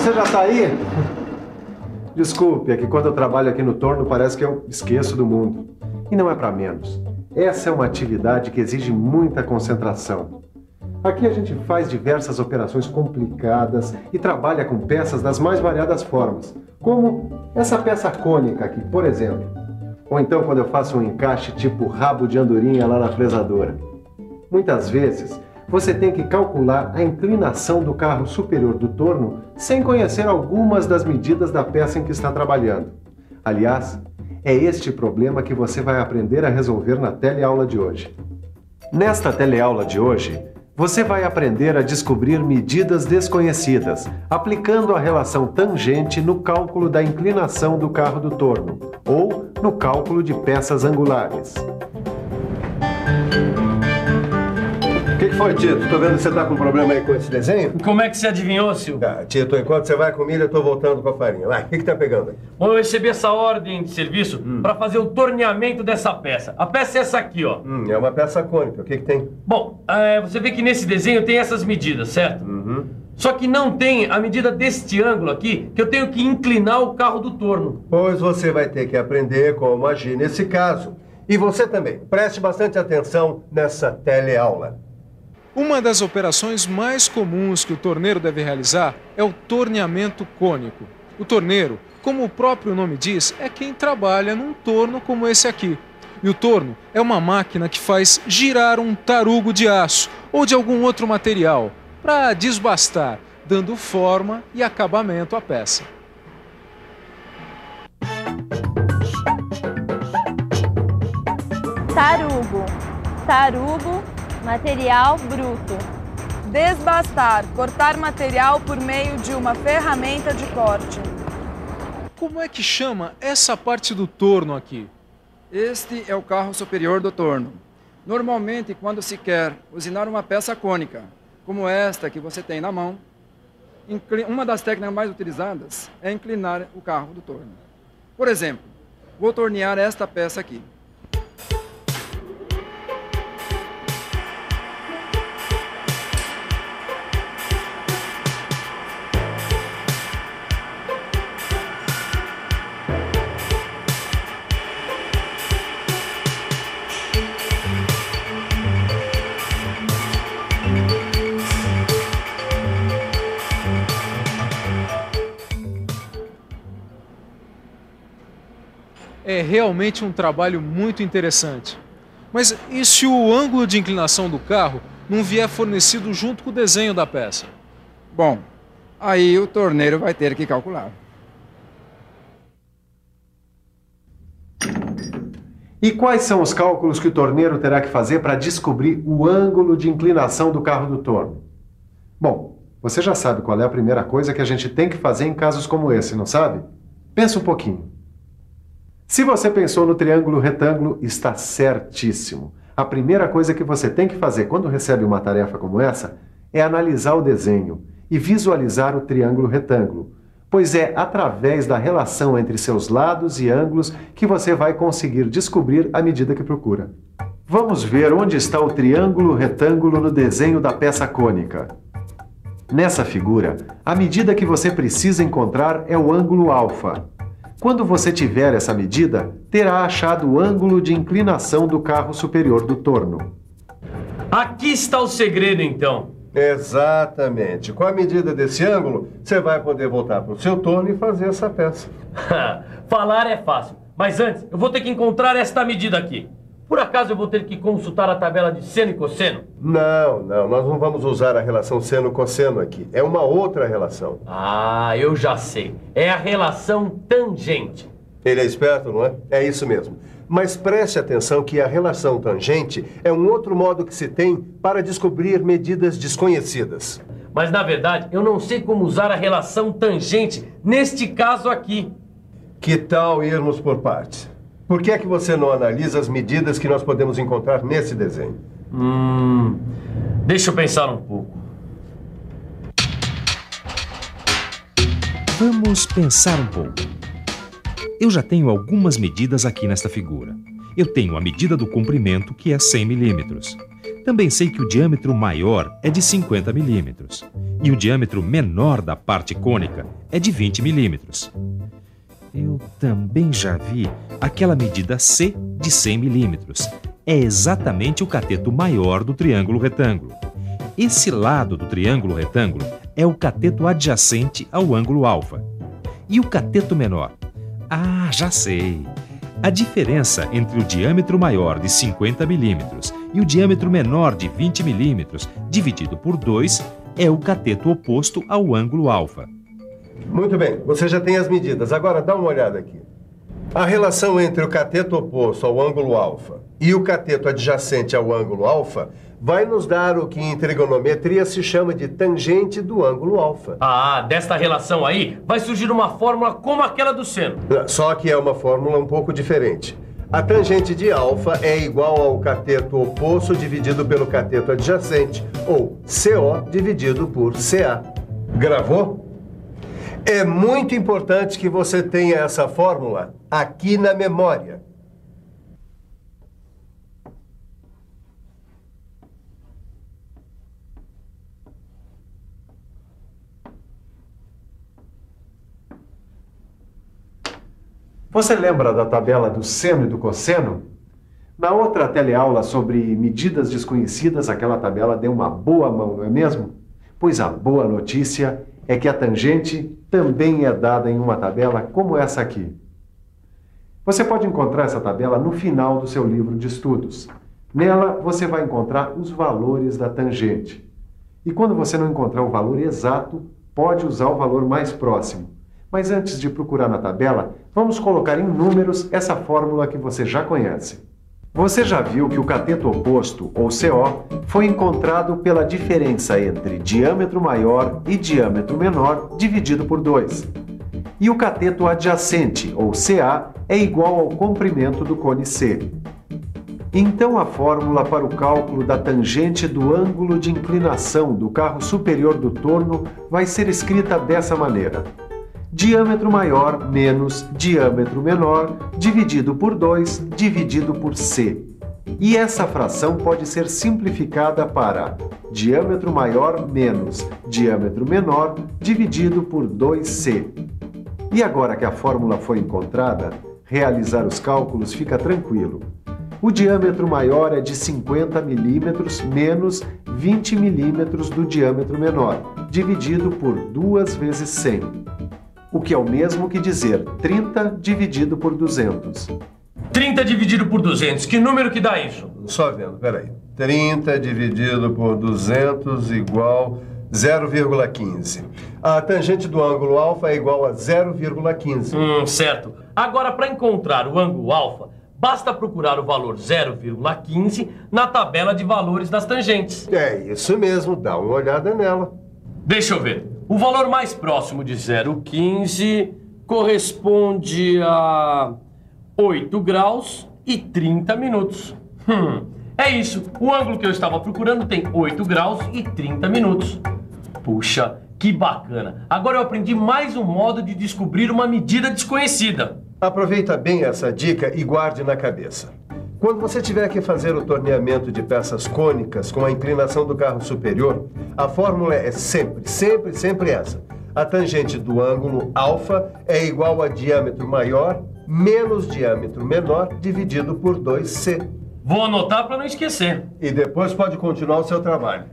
você já tá aí? Desculpe, é que quando eu trabalho aqui no torno parece que eu esqueço do mundo. E não é para menos. Essa é uma atividade que exige muita concentração. Aqui a gente faz diversas operações complicadas e trabalha com peças das mais variadas formas, como essa peça cônica aqui, por exemplo. Ou então quando eu faço um encaixe tipo rabo de andorinha lá na fresadora. Muitas vezes você tem que calcular a inclinação do carro superior do torno sem conhecer algumas das medidas da peça em que está trabalhando. Aliás, é este problema que você vai aprender a resolver na teleaula de hoje. Nesta teleaula de hoje, você vai aprender a descobrir medidas desconhecidas, aplicando a relação tangente no cálculo da inclinação do carro do torno, ou no cálculo de peças angulares. O que foi, Tito? Tô vendo que você tá com um problema aí com esse desenho? Como é que você adivinhou, Silvio? Tito, enquanto você vai com milho, eu tô voltando com a farinha. Vai, o que tá pegando aí? Bom, eu recebi essa ordem de serviço para fazer o torneamento dessa peça. A peça é essa aqui, ó. É uma peça cônica. O que tem? Bom, você vê que nesse desenho tem essas medidas, certo? Só que não tem a medida deste ângulo aqui, que eu tenho que inclinar o carro do torno. Pois você vai ter que aprender como agir nesse caso. E você também. Preste bastante atenção nessa teleaula. Uma das operações mais comuns que o torneiro deve realizar é o torneamento cônico. O torneiro, como o próprio nome diz, é quem trabalha num torno como esse aqui. E o torno é uma máquina que faz girar um tarugo de aço ou de algum outro material para desbastar, dando forma e acabamento à peça. Tarugo. Tarugo, material bruto. Desbastar, cortar material por meio de uma ferramenta de corte. Como é que chama essa parte do torno aqui? Este é o carro superior do torno. Normalmente, quando se quer usinar uma peça cônica, como esta que você tem na mão, uma das técnicas mais utilizadas é inclinar o carro do torno. Por exemplo, vou tornear esta peça aqui. É realmente um trabalho muito interessante. Mas e se o ângulo de inclinação do carro não vier fornecido junto com o desenho da peça? Bom, aí o torneiro vai ter que calcular. E quais são os cálculos que o torneiro terá que fazer para descobrir o ângulo de inclinação do carro do torno? Bom, você já sabe qual é a primeira coisa que a gente tem que fazer em casos como esse, não sabe? Pensa um pouquinho. Se você pensou no triângulo retângulo, está certíssimo. A primeira coisa que você tem que fazer quando recebe uma tarefa como essa é analisar o desenho e visualizar o triângulo retângulo, pois é através da relação entre seus lados e ângulos que você vai conseguir descobrir a medida que procura. Vamos ver onde está o triângulo retângulo no desenho da peça cônica. Nessa figura, a medida que você precisa encontrar é o ângulo alfa. Quando você tiver essa medida, terá achado o ângulo de inclinação do carro superior do torno. Aqui está o segredo, então. Exatamente. Com a medida desse ângulo, você vai poder voltar para o seu torno e fazer essa peça. Falar é fácil, mas antes eu vou ter que encontrar esta medida aqui. Por acaso eu vou ter que consultar a tabela de seno e cosseno? Não, nós não vamos usar a relação seno-cosseno aqui. É uma outra relação. Ah, eu já sei. É a relação tangente. Ele é esperto, não é? É isso mesmo. Mas preste atenção que a relação tangente é um outro modo que se tem para descobrir medidas desconhecidas. Mas, na verdade, eu não sei como usar a relação tangente neste caso aqui. Que tal irmos por partes? Por que é que você não analisa as medidas que nós podemos encontrar nesse desenho? Deixa eu pensar um pouco. Vamos pensar um pouco. Eu já tenho algumas medidas aqui nesta figura. Eu tenho a medida do comprimento, que é 100 milímetros. Também sei que o diâmetro maior é de 50 milímetros. e o diâmetro menor da parte cônica é de 20 milímetros. Eu também já vi aquela medida C de 100 milímetros. É exatamente o cateto maior do triângulo retângulo. Esse lado do triângulo retângulo é o cateto adjacente ao ângulo alfa. E o cateto menor? Ah, já sei! A diferença entre o diâmetro maior de 50 milímetros e o diâmetro menor de 20 milímetros dividido por 2 é o cateto oposto ao ângulo alfa. Muito bem, você já tem as medidas. Agora dá uma olhada aqui. A relação entre o cateto oposto ao ângulo alfa e o cateto adjacente ao ângulo alfa vai nos dar o que em trigonometria se chama de tangente do ângulo alfa. Ah, desta relação aí vai surgir uma fórmula como aquela do seno. Só que é uma fórmula um pouco diferente. A tangente de alfa é igual ao cateto oposto dividido pelo cateto adjacente, ou CO dividido por CA. Gravou? É muito importante que você tenha essa fórmula aqui na memória. Você lembra da tabela do seno e do cosseno? Na outra teleaula sobre medidas desconhecidas, aquela tabela deu uma boa mão, não é mesmo? Pois a boa notícia é que a tangente também é dada em uma tabela como essa aqui. Você pode encontrar essa tabela no final do seu livro de estudos. Nela, você vai encontrar os valores da tangente. E quando você não encontrar o valor exato, pode usar o valor mais próximo. Mas antes de procurar na tabela, vamos colocar em números essa fórmula que você já conhece. Você já viu que o cateto oposto, ou CO, foi encontrado pela diferença entre diâmetro maior e diâmetro menor dividido por 2. E o cateto adjacente, ou CA, é igual ao comprimento do cone C. Então a fórmula para o cálculo da tangente do ângulo de inclinação do carro superior do torno vai ser escrita dessa maneira: diâmetro maior menos diâmetro menor dividido por 2 dividido por C. E essa fração pode ser simplificada para diâmetro maior menos diâmetro menor dividido por 2C. E agora que a fórmula foi encontrada, realizar os cálculos fica tranquilo. O diâmetro maior é de 50 milímetros menos 20 milímetros do diâmetro menor, dividido por 2 vezes 100. O que é o mesmo que dizer 30 dividido por 200. 30 dividido por 200, que número que dá isso? Só vendo, peraí. 30 dividido por 200 igual 0,15. A tangente do ângulo alfa é igual a 0,15. Certo. Agora, para encontrar o ângulo alfa, basta procurar o valor 0,15 na tabela de valores das tangentes. É isso mesmo, dá uma olhada nela. Deixa eu ver. O valor mais próximo de 0,15 corresponde a 8 graus e 30 minutos. É isso. O ângulo que eu estava procurando tem 8 graus e 30 minutos. Puxa, que bacana. Agora eu aprendi mais um modo de descobrir uma medida desconhecida. Aproveita bem essa dica e guarde na cabeça. Quando você tiver que fazer o torneamento de peças cônicas com a inclinação do carro superior, a fórmula é sempre essa. A tangente do ângulo alfa é igual a diâmetro maior menos diâmetro menor dividido por 2C. Vou anotar para não esquecer. E depois pode continuar o seu trabalho.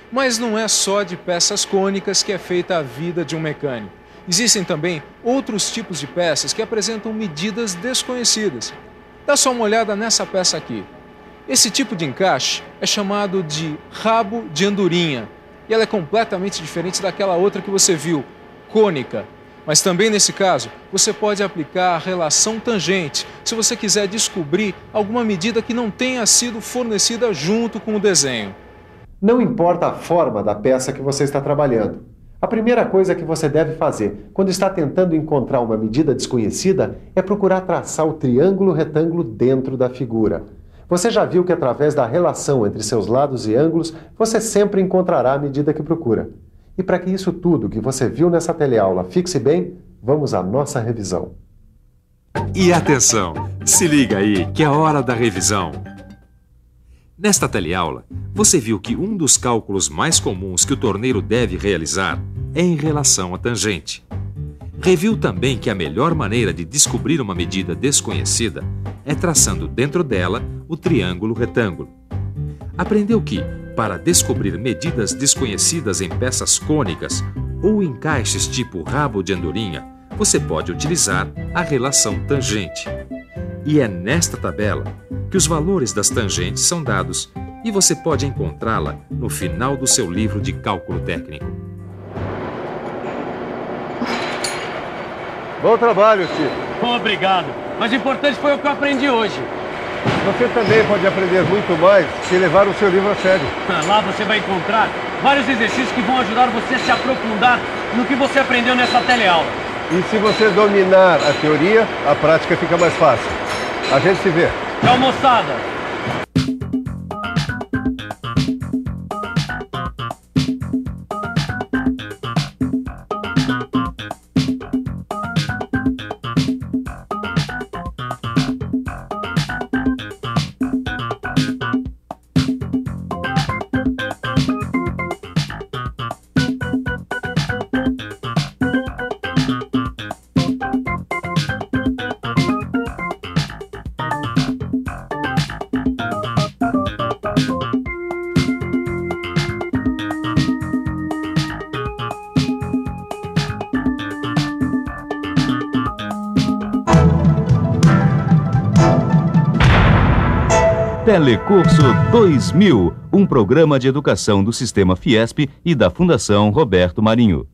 Mas não é só de peças cônicas que é feita a vida de um mecânico. Existem também outros tipos de peças que apresentam medidas desconhecidas. Dá só uma olhada nessa peça aqui. Esse tipo de encaixe é chamado de rabo de andorinha. E ela é completamente diferente daquela outra que você viu, cônica. Mas também nesse caso, você pode aplicar a relação tangente, se você quiser descobrir alguma medida que não tenha sido fornecida junto com o desenho. Não importa a forma da peça que você está trabalhando. A primeira coisa que você deve fazer quando está tentando encontrar uma medida desconhecida é procurar traçar o triângulo retângulo dentro da figura. Você já viu que através da relação entre seus lados e ângulos, você sempre encontrará a medida que procura. E para que isso tudo que você viu nessa teleaula fixe bem, vamos à nossa revisão. E atenção, se liga aí que é hora da revisão. Nesta teleaula, você viu que um dos cálculos mais comuns que o torneiro deve realizar é em relação à tangente. Reviu também que a melhor maneira de descobrir uma medida desconhecida é traçando dentro dela o triângulo retângulo. Aprendeu que, para descobrir medidas desconhecidas em peças cônicas ou encaixes tipo rabo de andorinha, você pode utilizar a relação tangente. E é nesta tabela que os valores das tangentes são dados e você pode encontrá-la no final do seu livro de cálculo técnico. Bom trabalho, Chico. Obrigado. Mas o importante foi o que eu aprendi hoje. Você também pode aprender muito mais se levar o seu livro a sério. Lá você vai encontrar vários exercícios que vão ajudar você a se aprofundar no que você aprendeu nessa teleaula. E se você dominar a teoria, a prática fica mais fácil. A gente se vê. Tchau, moçada! Telecurso 2000, um programa de educação do Sistema Fiesp e da Fundação Roberto Marinho.